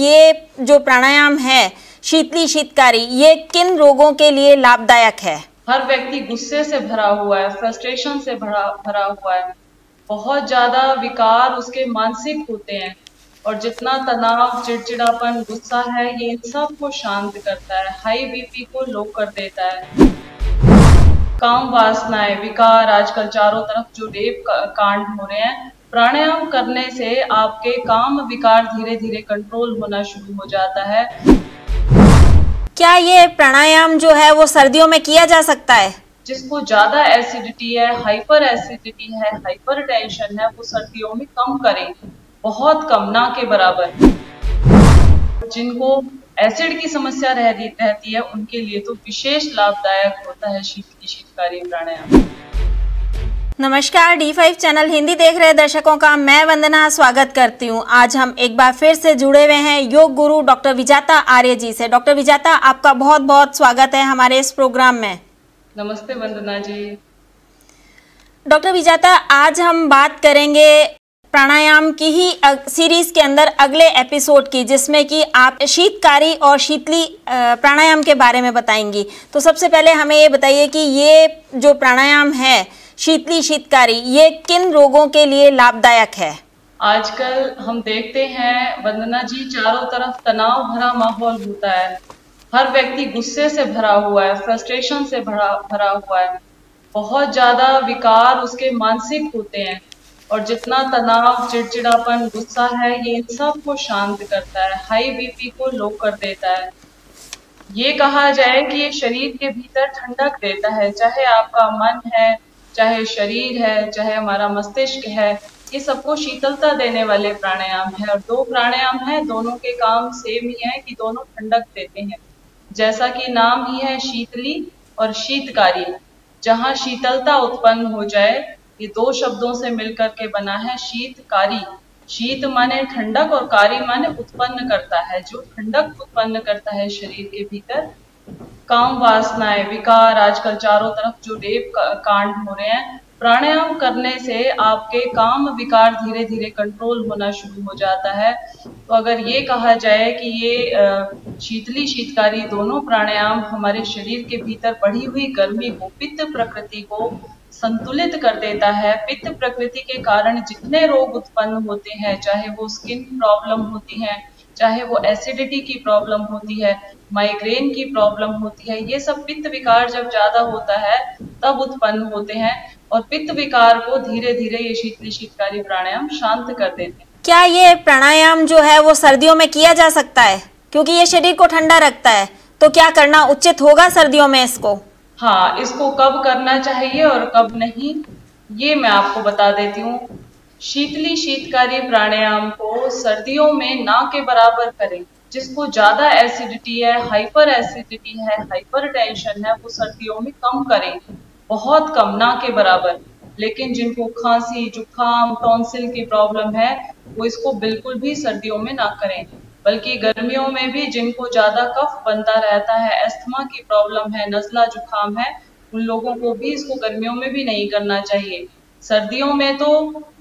ये जो प्राणायाम है शीतली शीतकारी, ये किन रोगों के लिए लाभदायक है? हर व्यक्ति गुस्से से भरा हुआ है, फ्रस्ट्रेशन से भरा हुआ है, बहुत ज्यादा विकार उसके मानसिक होते हैं और जितना तनाव, चिड़चिड़ापन, गुस्सा है, ये इन सब को शांत करता है, हाई बीपी को लो कर देता है। काम वासनाएं, विकार, आजकल चारों तरफ जो रेप कांड हो रहे हैं, प्राणायाम करने से आपके काम विकार धीरे धीरे कंट्रोल होना शुरू हो जाता है। क्या ये प्राणायाम जो है वो सर्दियों में किया जा सकता है? जिसको ज्यादा एसिडिटी है, हाइपर एसिडिटी है, हाइपर टेंशन है, वो सर्दियों में कम करें, बहुत कम, ना के बराबर। जिनको एसिड की समस्या रहती है, उनके लिए तो विशेष लाभदायक होता है शीतली शीतकारी प्राणायाम। नमस्कार, D5 चैनल हिंदी देख रहे दर्शकों का मैं वंदना स्वागत करती हूं। आज हम एक बार फिर से जुड़े हुए हैं योग गुरु डॉक्टर विजाता आर्य जी से। डॉक्टर विजाता, आपका बहुत बहुत स्वागत है हमारे इस प्रोग्राम में। नमस्ते वंदना जी। डॉक्टर विजाता, आज हम बात करेंगे प्राणायाम की ही सीरीज के अंदर अगले एपिसोड की, जिसमें कि आप शीतकारी और शीतली प्राणायाम के बारे में बताएंगी। तो सबसे पहले हमें ये बताइए कि ये जो प्राणायाम है शीतली शीतकारी, ये किन रोगों के लिए लाभदायक है? आजकल हम देखते हैं वंदना जी, चारों तरफ तनाव भरा माहौल होता है, हर व्यक्ति गुस्से से भरा हुआ है, फ्रस्ट्रेशन से भरा हुआ है, बहुत ज्यादा विकार उसके मानसिक होते हैं और जितना तनाव, चिड़चिड़ापन, गुस्सा है, ये इन सब को शांत करता है, हाई बीपी को लो कर देता है। ये कहा जाए कि ये शरीर के भीतर ठंडक देता है, चाहे आपका मन है, चाहे शरीर है, चाहे हमारा मस्तिष्क है, ये सबको शीतलता देने वाले प्राणायाम है। और दो प्राणायाम है, दोनों के काम सेम ही है कि दोनों ठंडक देते हैं। जैसा कि नाम ही है शीतली और शीतकारी, जहाँ शीतलता उत्पन्न हो जाए, ये दो शब्दों से मिलकर के बना है शीतकारी। शीत माने ठंडक और कारी माने उत्पन्न करता है, जो ठंडक उत्पन्न करता है शरीर के भीतर। काम वासनाएं, विकार, आजकल चारों तरफ जो रेप कांड हो रहे हैं, प्राणायाम करने से आपके काम विकार धीरे धीरे कंट्रोल होना शुरू हो जाता है। तो अगर ये कहा जाए कि ये शीतली शीतकारी दोनों प्राणायाम हमारे शरीर के भीतर बढ़ी हुई गर्मी को, पित्त प्रकृति को संतुलित कर देता है। पित्त प्रकृति के कारण जितने रोग उत्पन्न होते हैं, चाहे वो स्किन प्रॉब्लम होती है, चाहे वो एसिडिटी की प्रॉब्लम होती है, माइग्रेन की प्रॉब्लम होती है, ये सब पित्त विकार जब ज्यादा होता है तब उत्पन्न होते हैं और पित्त विकार को धीरे धीरे ये शीतली शीतकारी प्राणायाम शांत कर देते हैं। क्या ये प्राणायाम जो है वो सर्दियों में किया जा सकता है? क्योंकि ये शरीर को ठंडा रखता है, तो क्या करना उचित होगा सर्दियों में इसको? हाँ, इसको कब करना चाहिए और कब नहीं, ये मैं आपको बता देती हूँ। शीतली शीतकारी प्राणायाम को सर्दियों में ना के बराबर करें। जिसको ज्यादा एसिडिटी है, हाइपर एसिडिटी है, हाइपर टेंशन है, वो सर्दियों में कम करें, बहुत कम, ना के बराबर। लेकिन जिनको खांसी, जुकाम, टॉन्सिल की प्रॉब्लम है, वो इसको बिल्कुल भी सर्दियों में ना करें। बल्कि गर्मियों में भी जिनको ज्यादा कफ बनता रहता है, अस्थमा की प्रॉब्लम है, नजला जुकाम है, उन लोगों को भी इसको गर्मियों में भी नहीं करना चाहिए। सर्दियों में तो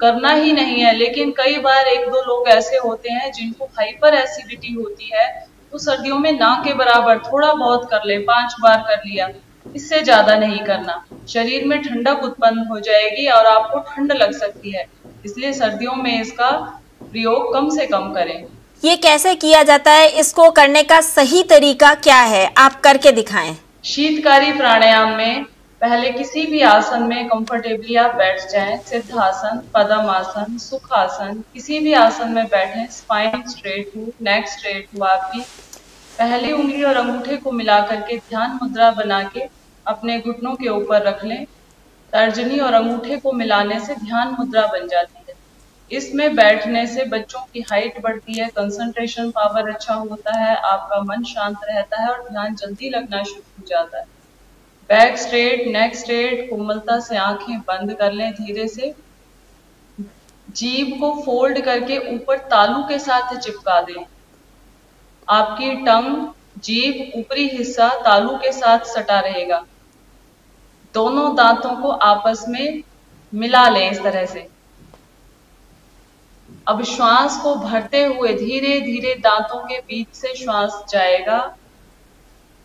करना ही नहीं है, लेकिन कई बार एक दो लोग ऐसे होते हैं जिनको हाइपर एसिडिटी होती है, तो सर्दियों में ना के बराबर थोड़ा बहुत कर ले, 5 बार कर लिया, इससे ज्यादा नहीं करना। शरीर में ठंडक उत्पन्न हो जाएगी और आपको ठंड लग सकती है, इसलिए सर्दियों में इसका प्रयोग कम से कम करें। ये कैसे किया जाता है? इसको करने का सही तरीका क्या है? आप करके दिखाएं। शीतकारी प्राणायाम में पहले किसी भी आसन में कंफर्टेबली आप बैठ जाएं। सिद्धासन, पद्मासन, सुखासन, किसी भी आसन में बैठें, स्पाइन स्ट्रेट हो, नेक स्ट्रेट हो आपकी। पहली उंगली और अंगूठे को मिला करके ध्यान मुद्रा बना के अपने घुटनों के ऊपर रख लें। तर्जनी और अंगूठे को मिलाने से ध्यान मुद्रा बन जाती है। इसमें बैठने से बच्चों की हाइट बढ़ती है, कंसंट्रेशन पावर अच्छा होता है, आपका मन शांत रहता है और ध्यान जल्दी लगना शुरू हो जाता है। बैक स्ट्रेट, नेक स्ट्रेट, कोमलता से आंखें बंद कर लें धीरे से। जीभ को फोल्ड करके ऊपर तालू के साथ चिपका दें। आपकी टंग, जीभ, ऊपरी हिस्सा तालू के साथ सटा रहेगा। दोनों दांतों को आपस में मिला लें इस तरह से। अब श्वास को भरते हुए धीरे धीरे दांतों के बीच से श्वास जाएगा।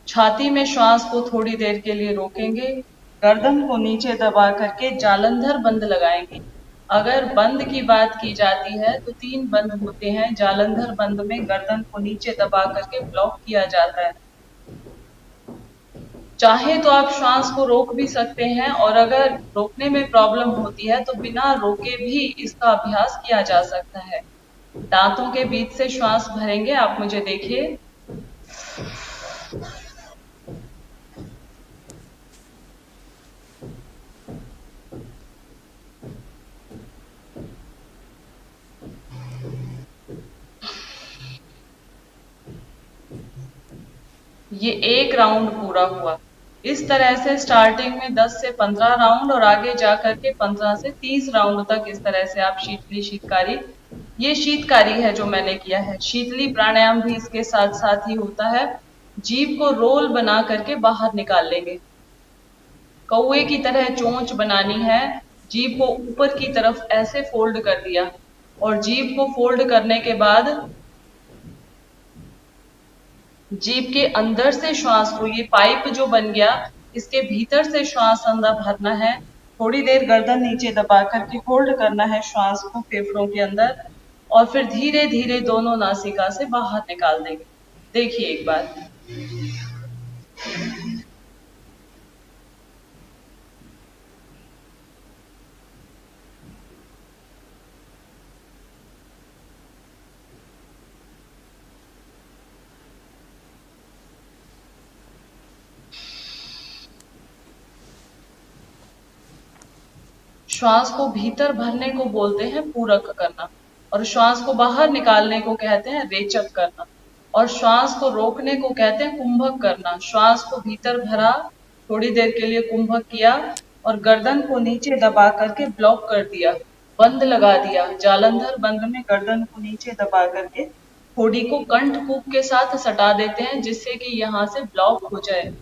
छाती में श्वास को थोड़ी देर के लिए रोकेंगे, गर्दन को नीचे दबा करके जालंधर बंद लगाएंगे। अगर बंद की बात की जाती है तो 3 बंद होते हैं। जालंधर बंद में गर्दन को नीचे दबा करके ब्लॉक किया जाता है। चाहे तो आप श्वास को रोक भी सकते हैं, और अगर रोकने में प्रॉब्लम होती है तो बिना रोके भी इसका अभ्यास किया जा सकता है। दांतों के बीच से श्वास भरेंगे, आप मुझे देखिए। ये 1 राउंड पूरा हुआ। इस तरह से स्टार्टिंग में 10 से 15 राउंड और आगे जाकर के 15 से 30 राउंड तक इस तरह से आप शीतली शीतकारी, ये शीतकारी है जो मैंने किया है। शीतली प्राणायाम भी इसके साथ साथ ही होता है। जीभ को रोल बना करके बाहर निकाल लेंगे। कौवे की तरह चोंच बनानी है। जीभ को ऊपर की तरफ ऐसे फोल्ड कर दिया, और जीभ को फोल्ड करने के बाद जीभ के अंदर से श्वास को, ये पाइप जो बन गया, इसके भीतर से श्वास अंदर भरना है। थोड़ी देर गर्दन नीचे दबा करके होल्ड करना है श्वास को फेफड़ों के अंदर, और फिर धीरे धीरे दोनों नासिका से बाहर निकाल देंगे। देखिए एक बार। श्वास को भीतर भरने को बोलते हैं पूरक करना, और श्वास को बाहर निकालने को कहते हैं रेचक करना, और श्वास को रोकने को कहते हैं कुंभक करना। श्वास को भीतर भरा, थोड़ी देर के लिए कुंभक किया, और गर्दन को नीचे दबा करके ब्लॉक कर दिया, बंद लगा दिया। जालंधर बंद में गर्दन को नीचे दबा करके ठोड़ी को कंठ कूप के साथ सटा देते हैं, जिससे कि यहाँ से ब्लॉक हो जाए,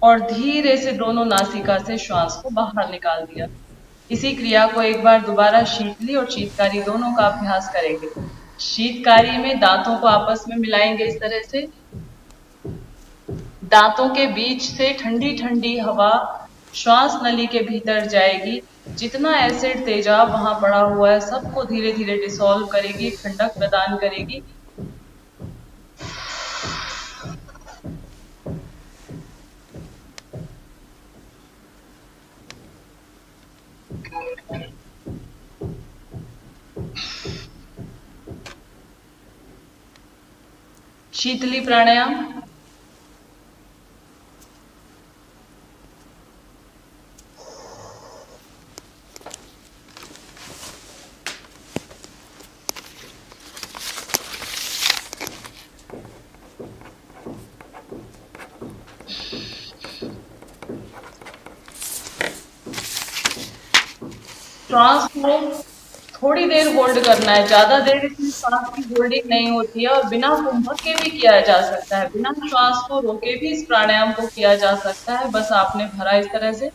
और धीरे से दोनों नासिका से श्वास को बाहर निकाल दिया। इसी क्रिया को एक बार दोबारा शीतली और शीतकारी दोनों का अभ्यास करेंगे। शीतकारी में दांतों को आपस में मिलाएंगे इस तरह से। दांतों के बीच से ठंडी ठंडी हवा श्वास नली के भीतर जाएगी। जितना एसिड तेजाब वहां पड़ा हुआ है सबको धीरे धीरे डिसॉल्व करेगी, ठंडक प्रदान करेगी। शीतली प्राणायाम। श्वास को थोड़ी देर होल्ड करना है, ज्यादा देर इसमें श्वास की होल्डिंग नहीं होती है, और बिना कुंभक के भी किया जा सकता है, बिना श्वास को रोके भी इस प्राणायाम को किया जा सकता है। बस आपने भरा इस तरह से,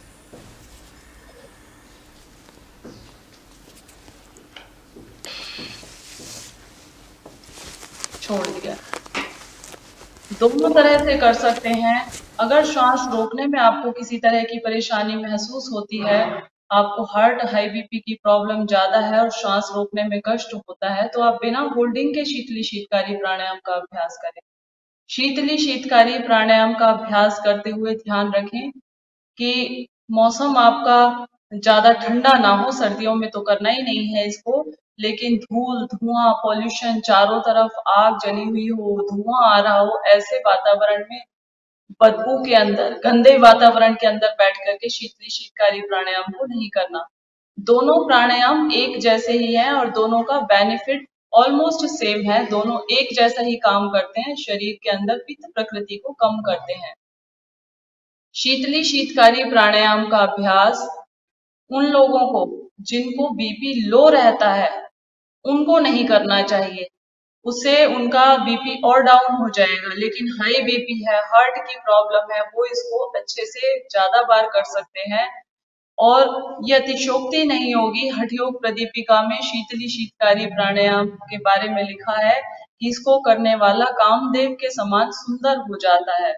छोड़ दिया। दोनों तरह से कर सकते हैं। अगर श्वास रोकने में आपको किसी तरह की परेशानी महसूस होती है, आपको हार्ट हाई बीपी की प्रॉब्लम ज्यादा है और श्वास रोकने में कष्ट होता है, तो आप बिना होल्डिंग के शीतली शीतकारी प्राणायाम का अभ्यास करें। शीतली शीतकारी प्राणायाम का अभ्यास करते हुए ध्यान रखें कि मौसम आपका ज्यादा ठंडा ना हो। सर्दियों में तो करना ही नहीं है इसको, लेकिन धूल, धुआं, पॉल्यूशन, चारों तरफ आग जली हुई हो, धुआं आ रहा हो, ऐसे वातावरण में, बदबू के अंदर, गंदे वातावरण के अंदर बैठ करके शीतली शीतकारी प्राणायाम को नहीं करना। दोनों प्राणायाम एक जैसे ही हैं और दोनों का बेनिफिट ऑलमोस्ट सेम है। दोनों एक जैसा ही काम करते हैं, शरीर के अंदर पित्त प्रकृति को कम करते हैं। शीतली शीतकारी प्राणायाम का अभ्यास उन लोगों को जिनको बीपी लो रहता है उनको नहीं करना चाहिए, उससे उनका बीपी और डाउन हो जाएगा। लेकिन हाई बीपी है, हार्ट की प्रॉब्लम है, वो इसको अच्छे से ज्यादा बार कर सकते हैं। और ये अतिशोक्ति नहीं होगी, हठ योग प्रदीपिका में शीतली शीतकारी प्राणायाम के बारे में लिखा है कि इसको करने वाला कामदेव के समान सुंदर हो जाता है।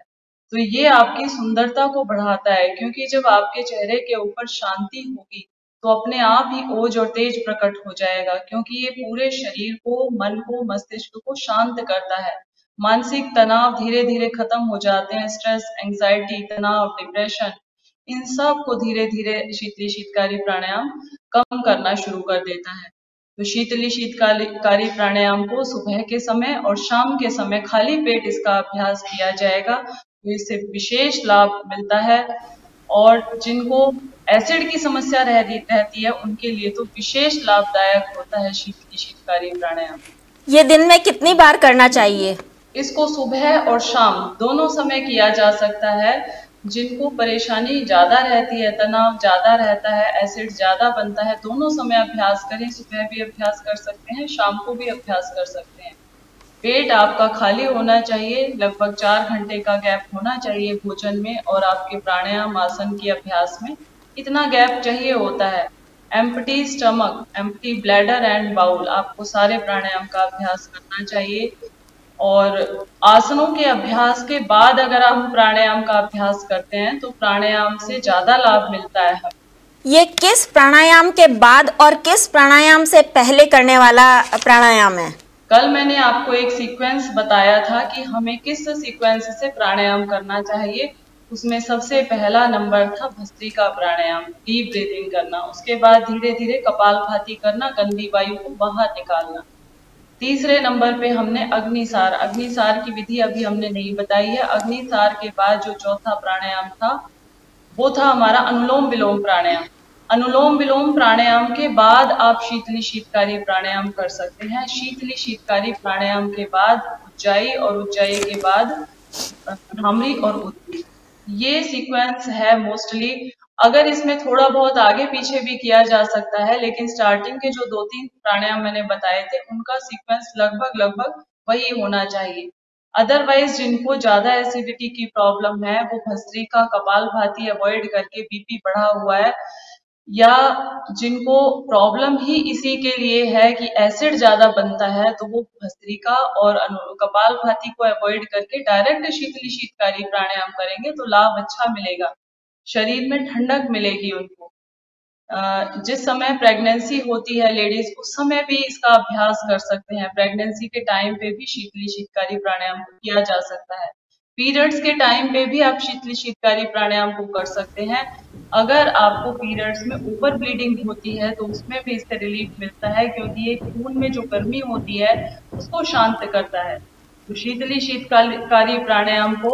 तो ये आपकी सुंदरता को बढ़ाता है, क्योंकि जब आपके चेहरे के ऊपर शांति होगी तो अपने आप ही ओज और तेज प्रकट हो जाएगा, क्योंकि ये पूरे शरीर को, मन को, मस्तिष्क को शांत करता है। मानसिक तनाव धीरे धीरे खत्म हो जाते हैं। स्ट्रेस, एंजाइटी, तनाव, डिप्रेशन, इन सब को धीरे धीरे शीतली शीतकारी प्राणायाम कम करना शुरू कर देता है। तो शीतली शीतकारी प्राणायाम को सुबह के समय और शाम के समय खाली पेट इसका अभ्यास किया जाएगा, तो इससे विशेष लाभ मिलता है। और जिनको एसिड की समस्या रहती है उनके लिए तो विशेष लाभदायक होता है शीतली शीतकारी प्राणायाम। ये दिन में कितनी बार करना चाहिए? इसको सुबह और शाम दोनों समय किया जा सकता है। जिनको परेशानी ज्यादा रहती है, तनाव ज्यादा रहता है, एसिड ज्यादा बनता है, दोनों समय अभ्यास करें। सुबह भी अभ्यास कर सकते हैं, शाम को भी अभ्यास कर सकते हैं। पेट आपका खाली होना चाहिए, लगभग 4 घंटे का गैप होना चाहिए भोजन में और आपके प्राणायाम आसन के अभ्यास में, इतना गैप चाहिए होता है। Empty stomach, empty bladder and bowel, आपको सारे प्राणायाम का अभ्यास करना चाहिए। और आसनों के अभ्यास के बाद अगर हम प्राणायाम का अभ्यास करते हैं तो प्राणायाम से ज्यादा लाभ मिलता है हमें। ये किस प्राणायाम के बाद और किस प्राणायाम से पहले करने वाला प्राणायाम है? कल मैंने आपको एक सीक्वेंस बताया था कि हमें किस सीक्वेंस से प्राणायाम करना चाहिए। उसमें सबसे पहला नंबर था भस्त्रिका प्राणायाम, डीप ब्रीदिंग करना। उसके बाद धीरे धीरे कपालभाति करना, गंदी वायु को बाहर निकालना। तीसरे नंबर पे हमने अग्निसार, अग्निसार की विधि अभी हमने नहीं बताई है। अग्निसार के बाद जो चौथा प्राणायाम था वो था हमारा अनुलोम विलोम प्राणायाम। अनुलोम विलोम प्राणायाम के बाद आप शीतली शीतकारी प्राणायाम कर सकते हैं। शीतली शीतकारी प्राणायाम के बाद उज्जाई और उज्जाई के बाद भ्रामरी और उद्गीत। ये सीक्वेंस है मोस्टली। अगर इसमें थोड़ा बहुत आगे पीछे भी किया जा सकता है, लेकिन स्टार्टिंग के जो 2-3 प्राणायाम मैंने बताए थे उनका सीक्वेंस लगभग वही होना चाहिए। अदरवाइज जिनको ज्यादा एसिडिटी की प्रॉब्लम है वो भस्त्रिका, कपालभाति अवॉइड करके, बीपी बढ़ा हुआ है या जिनको प्रॉब्लम ही इसी के लिए है कि एसिड ज्यादा बनता है, तो वो भस्त्रिका और कपालभाति को अवॉइड करके डायरेक्ट शीतली शीतकारी प्राणायाम करेंगे तो लाभ अच्छा मिलेगा, शरीर में ठंडक मिलेगी उनको। जिस समय प्रेगनेंसी होती है लेडीज, उस समय भी इसका अभ्यास कर सकते हैं। प्रेगनेंसी के टाइम पे भी शीतली शीतकारी प्राणायाम किया जा सकता है। पीरियड्स के टाइम पे भी आप शीतली शीतकारी प्राणायाम को कर सकते हैं। अगर आपको पीरियड्स में ओवर ब्लीडिंग होती है तो उसमें भी इससे रिलीफ मिलता है, क्योंकि ये खून में जो गर्मी होती है उसको शांत करता है। तो शीतली शीतकारी प्राणायाम को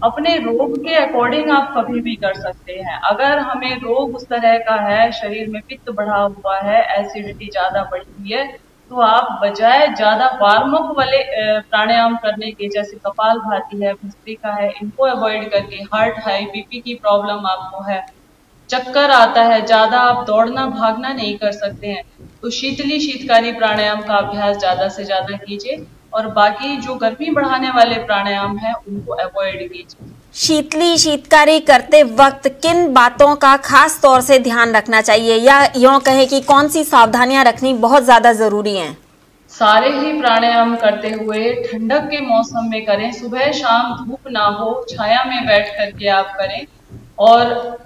अपने रोग के अकॉर्डिंग आप कभी भी कर सकते हैं। अगर हमें रोग उस तरह का है, शरीर में पित्त बढ़ा हुआ है, एसिडिटी ज्यादा बढ़ी हुई है, तो आप बजाय ज्यादा वार्म अप वाले प्राणायाम करने के, जैसे कपालभाति है, भस्त्रिका है, इनको अवॉइड करके, हार्ट हाई बीपी की प्रॉब्लम आपको है, चक्कर आता है, ज्यादा आप दौड़ना भागना नहीं कर सकते हैं, तो शीतली शीतकारी प्राणायाम का अभ्यास ज्यादा से ज्यादा कीजिए और बाकी जो गर्मी बढ़ाने वाले प्राणायाम है उनको अवॉइड कीजिए। शीतली शीतकारी करते वक्त किन बातों का खास तौर से ध्यान रखना चाहिए, या यूं कहें कि कौन सी सावधानियां रखनी बहुत ज्यादा जरूरी हैं? सारे ही प्राणायाम करते हुए ठंडक के मौसम में करें। सुबह शाम धूप ना हो, छाया में बैठ करके आप करें और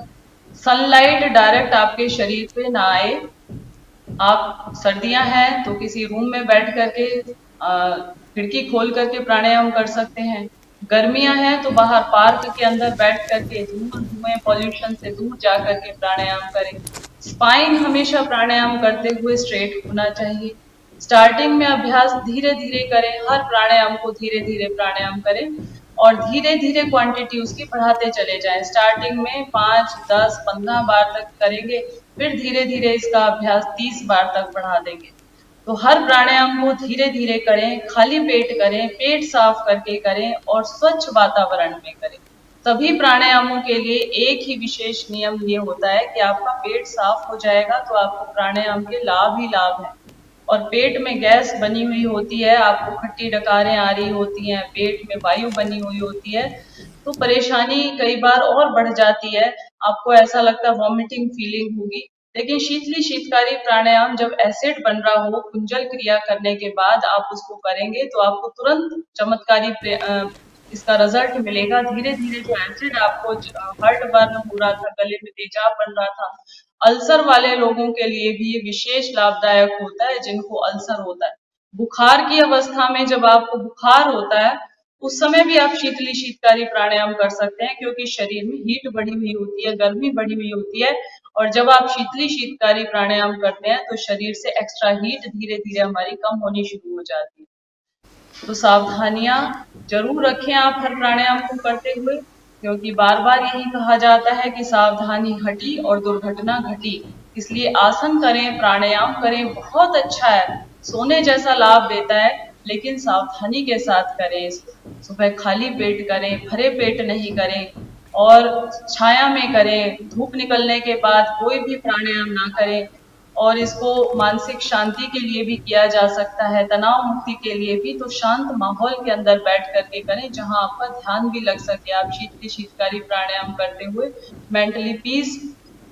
सनलाइट डायरेक्ट आपके शरीर पे ना आए। आप सर्दियां हैं तो किसी रूम में बैठ करके खिड़की खोल करके प्राणायाम कर सकते हैं। गर्मियां हैं तो बाहर पार्क के अंदर बैठ करके धुएं पॉल्यूशन से दूर जा करके प्राणायाम करें। स्पाइन हमेशा प्राणायाम करते हुए स्ट्रेट होना चाहिए। स्टार्टिंग में अभ्यास धीरे धीरे करें, हर प्राणायाम को धीरे धीरे प्राणायाम करें और धीरे धीरे क्वांटिटी उसकी बढ़ाते चले जाएं। स्टार्टिंग में 5, 10, 15 बार तक करेंगे, फिर धीरे धीरे इसका अभ्यास 30 बार तक बढ़ा देंगे। तो हर प्राणायाम को धीरे धीरे करें, खाली पेट करें, पेट साफ करके करें और स्वच्छ वातावरण में करें। सभी प्राणायामों के लिए एक ही विशेष नियम ये होता है कि आपका पेट साफ हो जाएगा तो आपको प्राणायाम के लाभ ही लाभ है। और पेट में गैस बनी हुई होती है, आपको खट्टी डकारें आ रही होती हैं, पेट में वायु बनी हुई होती है, तो परेशानी कई बार और बढ़ जाती है। आपको ऐसा लगता है वॉमिटिंग फीलिंग होगी। लेकिन शीतली शीतकारी प्राणायाम जब एसिड बन रहा हो, कुंजल क्रिया करने के बाद आप उसको करेंगे तो आपको तुरंत चमत्कारी इसका रिजल्ट मिलेगा। धीरे धीरे जो एसिड आपको हर्ट बर्न हो रहा था, गले में तेजाब बन रहा था, अल्सर वाले लोगों के लिए भी ये विशेष लाभदायक होता है, जिनको अल्सर होता है। बुखार की अवस्था में जब आपको बुखार होता है, उस समय भी आप शीतली शीतकारी प्राणायाम कर सकते हैं, क्योंकि शरीर में हीट बढ़ी हुई होती है, गर्मी बढ़ी हुई होती है। और जब आप शीतली शीतकारी प्राणायाम करते हैं तो शरीर से एक्स्ट्रा हीट धीरे धीरे हमारी कम होनी शुरू हो जाती है। तो सावधानियां जरूर रखें आप हर प्राणायाम को करते हुए, क्योंकि बार बार यही कहा जाता है कि सावधानी हटी और दुर्घटना घटी। इसलिए आसन करें, प्राणायाम करें, बहुत अच्छा है, सोने जैसा लाभ देता है, लेकिन सावधानी के साथ करें। सुबह खाली पेट करें, भरे पेट नहीं करें, और छाया में करें। धूप निकलने के बाद कोई भी प्राणायाम ना करें। और इसको मानसिक शांति के लिए भी किया जा सकता है, तनाव मुक्ति के लिए भी। तो शांत माहौल के अंदर बैठ करके करें, जहां आपका ध्यान भी लग सके। आप शीतली शीतकारी प्राणायाम करते हुए मेंटली पीस,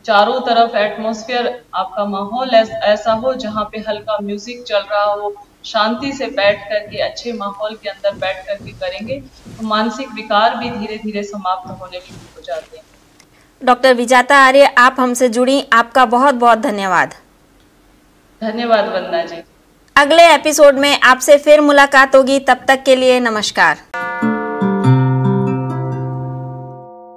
चारों तरफ एटमॉस्फेयर, आपका माहौल ऐसा हो जहाँ पे हल्का म्यूजिक चल रहा हो, शांति से बैठ करके अच्छे माहौल के अंदर बैठ करके करेंगे तो मानसिक विकार भी धीरे धीरे समाप्त होने शुरू हो जाते हैं। डॉक्टर विजाता आर्य, आप हमसे जुड़ी, आपका बहुत बहुत धन्यवाद। धन्यवाद वंदना जी। अगले एपिसोड में आपसे फिर मुलाकात होगी, तब तक के लिए नमस्कार।